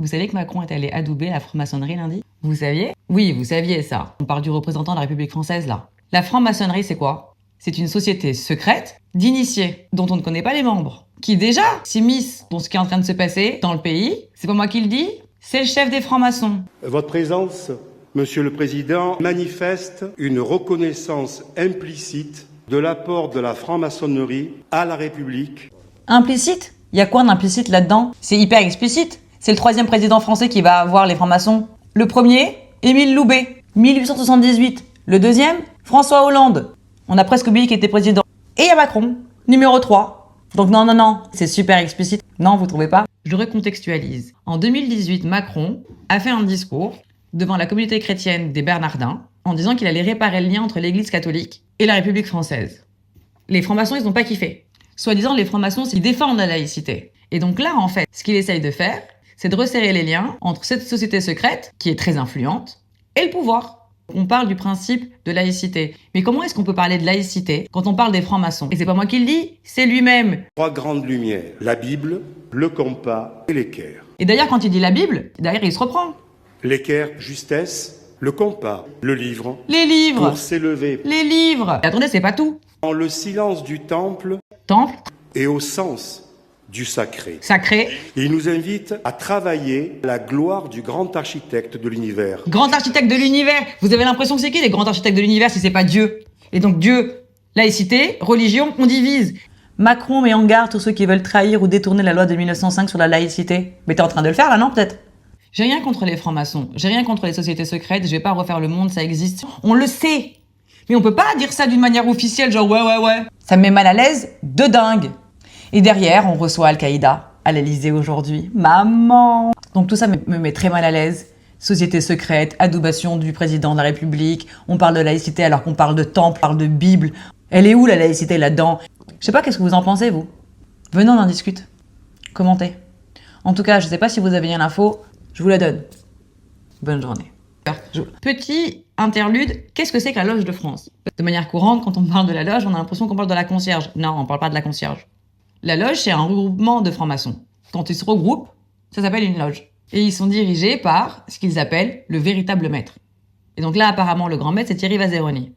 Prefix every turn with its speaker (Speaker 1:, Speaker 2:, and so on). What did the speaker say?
Speaker 1: Vous savez que Macron est allé adouber la franc-maçonnerie lundi? Vous saviez? Oui, vous saviez ça. On parle du représentant de la République française, là. La franc-maçonnerie, c'est quoi? C'est une société secrète d'initiés, dont on ne connaît pas les membres, qui déjà s'immiscent dans ce qui est en train de se passer dans le pays. C'est pas moi qui le dis, c'est le chef des francs-maçons.
Speaker 2: Votre présence, Monsieur le Président, manifeste une reconnaissance implicite de l'apport de la franc-maçonnerie à la République.
Speaker 1: Implicite? Il y a quoi d'implicite là-dedans? C'est hyper explicite. C'est le 3e président français qui va avoir les francs-maçons. Le premier, Émile Loubet, 1878. Le deuxième, François Hollande. On a presque oublié qu'il était président. Et il y a Macron, numéro 3. Donc non, c'est super explicite. Non, vous trouvez pas? Je recontextualise. En 2018, Macron a fait un discours devant la communauté chrétienne des Bernardins en disant qu'il allait réparer le lien entre l'Église catholique et la République française. Les francs-maçons, ils n'ont pas kiffé. Soi-disant, les francs-maçons, ils défendent la laïcité. Et donc là, en fait, ce qu'il essaye de faire, c'est de resserrer les liens entre cette société secrète, qui est très influente, et le pouvoir. On parle du principe de laïcité. Mais comment est-ce qu'on peut parler de laïcité quand on parle des francs-maçons? Et c'est pas moi qui le dis, c'est lui-même.
Speaker 2: 3 grandes lumières, la Bible, le compas et l'équerre.
Speaker 1: Et d'ailleurs, quand il dit la Bible, derrière, il se reprend.
Speaker 2: L'équerre, justesse, le compas, le livre.
Speaker 1: Les livres.
Speaker 2: Pour s'élever.
Speaker 1: Les livres. Et attendez, c'est pas tout.
Speaker 2: Dans le silence du temple
Speaker 1: Temple,
Speaker 2: et au sens du sacré.
Speaker 1: sacré,
Speaker 2: Il nous invite à travailler la gloire du grand architecte de l'univers.
Speaker 1: grand architecte de l'univers. Vous avez l'impression que c'est qui les grands architectes de l'univers si c'est pas Dieu? Et donc Dieu, laïcité, religion, on divise. Macron met en garde tous ceux qui veulent trahir ou détourner la loi de 1905 sur la laïcité. Mais t'es en train de le faire là, non, peut-être? J'ai rien contre les francs-maçons, j'ai rien contre les sociétés secrètes, je vais pas refaire le monde, ça existe. On le sait. Mais on peut pas dire ça d'une manière officielle, genre ouais. Ça me met mal à l'aise de dingue. Et derrière, on reçoit Al-Qaïda à l'Elysée aujourd'hui. Maman! Donc tout ça me met très mal à l'aise. Société secrète, adoubation du président de la République, on parle de laïcité alors qu'on parle de temple, on parle de Bible. Elle est où la laïcité là-dedans? Je sais pas, qu'est-ce que vous en pensez, vous? Venez, on en discute. Commentez. En tout cas, je sais pas si vous avez bien l'info, je vous la donne. Bonne journée. Petit interlude, qu'est-ce que c'est que la loge de France? De manière courante, quand on parle de la loge, on a l'impression qu'on parle de la concierge. Non, on parle pas de la concierge. La loge, c'est un regroupement de francs-maçons. Quand ils se regroupent, ça s'appelle une loge. Et ils sont dirigés par ce qu'ils appellent le véritable maître. Et donc là, apparemment, le grand maître, c'est Thierry Vasseroni.